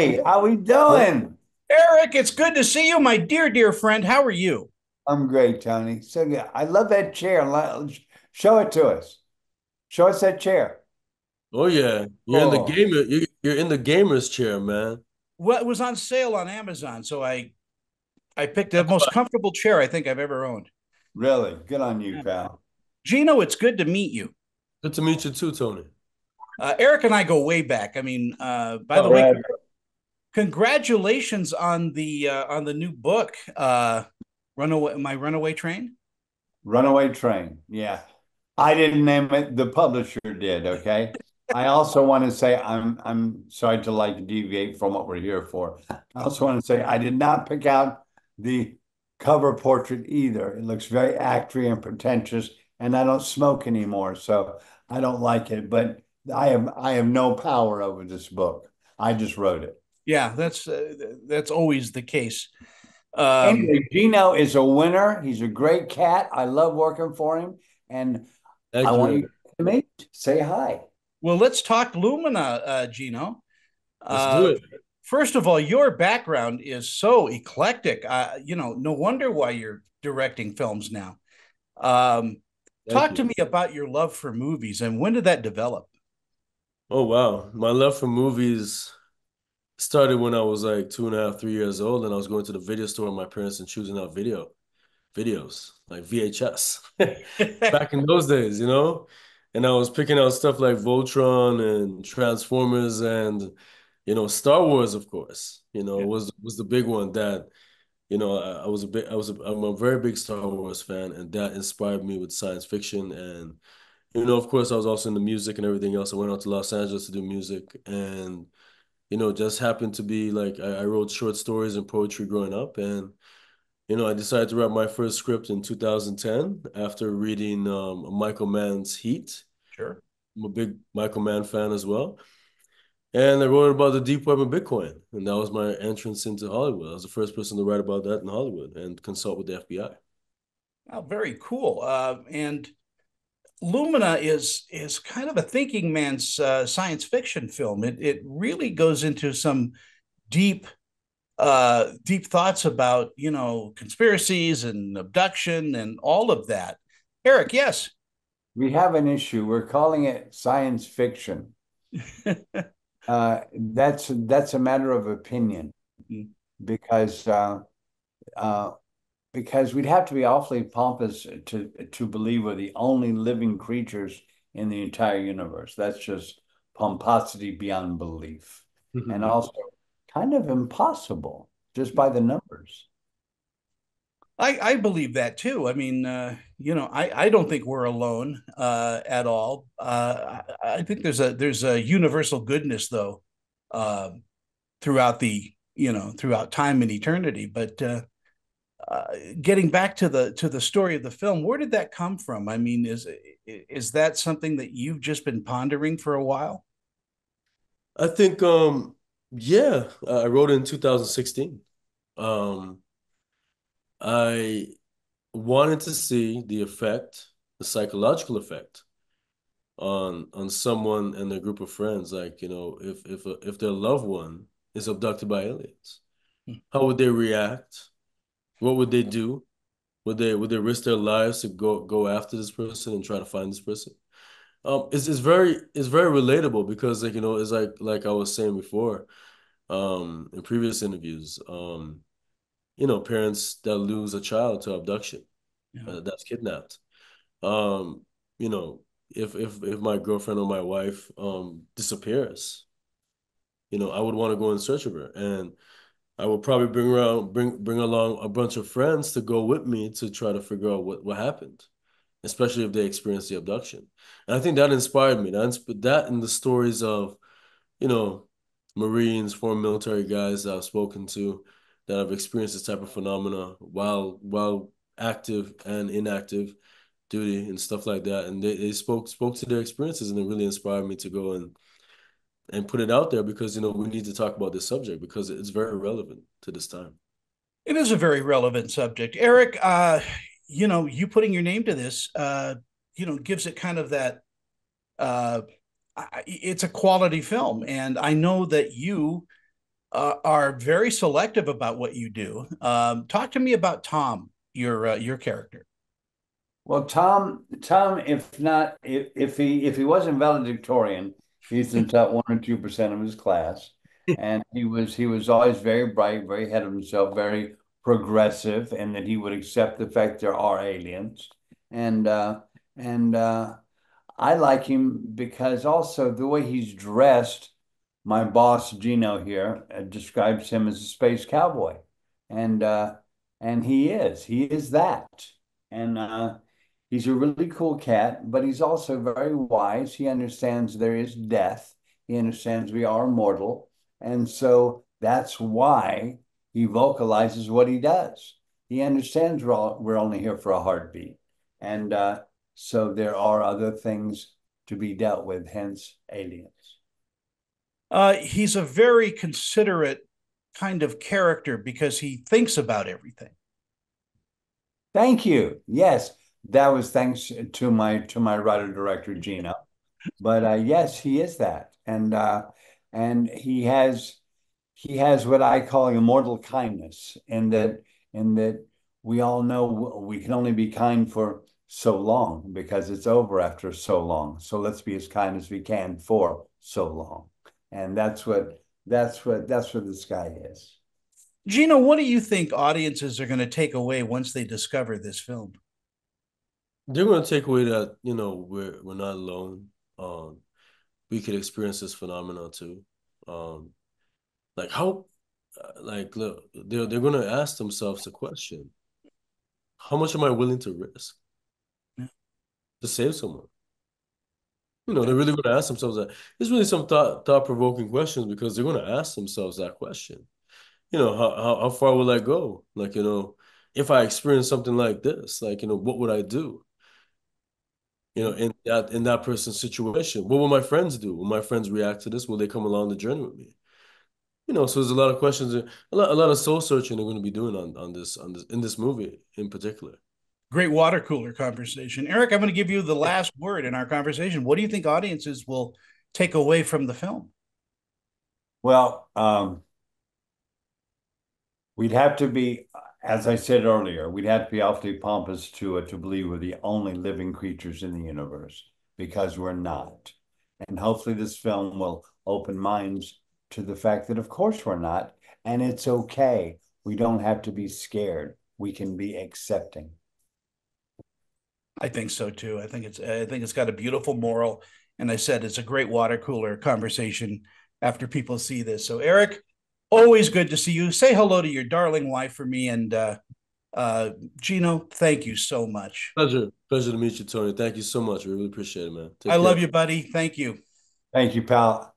Tony, how we doing? Eric, it's good to see you, my dear, dear friend. How are you? I'm great, Tony. So yeah, I love that chair. Show it to us. Show us that chair. Oh yeah, you're in the Oh, gamer. You're in the gamer's chair, man. Well, it was on sale on Amazon, so I picked the most comfortable chair I think I've ever owned. really? Good on you, Yeah. pal. Gino, it's good to meet you. Good to meet you too, Tony. Eric and I go way back. I mean, by the Oh, way, right. congratulations on the new book, Runaway, My Runaway Train. Runaway Train. Yeah. I didn't name it. The publisher did, okay? I also want to say I'm sorry to like deviate from what we're here for. I also want to say I did not pick out the cover portrait either. It looks very actory and pretentious, and I don't smoke anymore, so I don't like it. But I have no power over this book. I just wrote it. Yeah, that's always the case. Um, Anyway, Gino is a winner. He's a great cat. I love working for him, and I Thank you, want you Eric. to meet. Say hi. well, let's talk Lumina, Gino. Let's do Uh, it. First of all, your background is so eclectic. No wonder why you're directing films now. Um, Thank Talk you. to me about your love for movies and when did that develop? Oh wow, my love for movies started when I was like 2.5, 3 years old, and I was going to the video store with my parents and choosing out videos like VHS back in those days, And I was picking out stuff like Voltron and Transformers and Star Wars, of course. Yeah, Was the big one that I was a bit I'm a very big Star Wars fan, and that inspired me with science fiction. And of course I was also into music and everything else. I went out to Los Angeles to do music, and just happened to be like I wrote short stories and poetry growing up. And I decided to write my first script in 2010 after reading Michael Mann's Heat. sure. I'm a big Michael Mann fan as well. And I wrote about the deep web and Bitcoin. And that was my entrance into Hollywood. I was the first person to write about that in Hollywood and consult with the FBI. Oh, very cool. And Lumina is kind of a thinking man's science fiction film. It really goes into some deep deep thoughts about conspiracies and abduction and all of that. Eric, yes. We have an issue. We're calling it science fiction. That's a matter of opinion because uh, because we'd have to be awfully pompous to believe we're the only living creatures in the entire universe. That's just pomposity beyond belief, and also kind of impossible just by the numbers. I believe that too. I mean, I don't think we're alone at all. I think there's a universal goodness though, uh, throughout throughout time and eternity. But getting back to the story of the film, where did that come from? I mean, is that something that you've just been pondering for a while? I think, yeah, I wrote it in 2016. Um, I wanted to see the psychological effect on someone and their group of friends. Like, if their loved one is abducted by aliens, how would they react? What would they do? Would they risk their lives to go after this person and try to find this person? It's very relatable because like it's like I was saying before, in previous interviews, parents that lose a child to abduction, Yeah. that's kidnapped. Um, you know, if my girlfriend or my wife disappears, I would want to go in search of her, and I would probably bring along a bunch of friends to go with me to try to figure out what happened, especially if they experienced the abduction. And I think that inspired me. That and the stories of, you know, Marines, foreign military guys that I've spoken to that have experienced this type of phenomena while active and inactive duty and stuff like that. And they spoke to their experiences, and it really inspired me to go and put it out there because we need to talk about this subject because it's very relevant to this time. It is a very relevant subject. Eric, you putting your name to this, gives it kind of that it's a quality film. And I know that you are very selective about what you do. Talk to me about Tom, your character. Well, Tom, if he wasn't valedictorian, he's in the top 1 or 2% of his class, and he was always very bright, very ahead of himself, very progressive, and that he would accept the fact there are aliens, and I like him because also the way he's dressed. My boss Gino here describes him as a space cowboy, and he is that, and he's a really cool cat, but he's also very wise. He understands there is death. He understands we are mortal, and so that's why he vocalizes what he does. He understands we're only here for a heartbeat, and so there are other things to be dealt with, hence aliens. He's a very considerate kind of character because he thinks about everything. Thank you. Yes, that was thanks to my writer director Gino. But yes, he is that, and he has what I call immortal kindness, in that we all know we can only be kind for so long because it's over after so long. So let's be as kind as we can for so long, and that's what this guy is. Gino, what do you think audiences are going to take away once they discover this film? They're going to take away that, we're not alone. We could experience this phenomenon too. Um, like how, like look, they're going to ask themselves the question: How much am I willing to risk to save someone? They're really going to ask themselves that. It's really some thought provoking questions because they're going to ask themselves that question. How far will I go? Like, if I experience something like this, like, what would I do? In that person's situation, what will my friends do? Will my friends react to this? Will they come along the journey with me? So there's a lot of questions, a lot of soul searching they're going to be doing on this in this movie in particular. Great water cooler conversation. Eric, I'm going to give you the last word in our conversation. What do you think audiences will take away from the film? Well, we'd have to be, as I said earlier, we'd have to be awfully pompous to believe we're the only living creatures in the universe because we're not. And hopefully, this film will open minds to the fact that, of course, we're not, and it's okay. We don't have to be scared. We can be accepting. I think so too. I think it's got a beautiful moral, and I said it's a great water cooler conversation after people see this. So, Eric, always good to see you. Say hello to your darling wife for me, and Gino, thank you so much. Pleasure to meet you, Tony. Thank you so much. We really appreciate it, man. I Take care. love you, buddy. Thank you. Thank you, pal.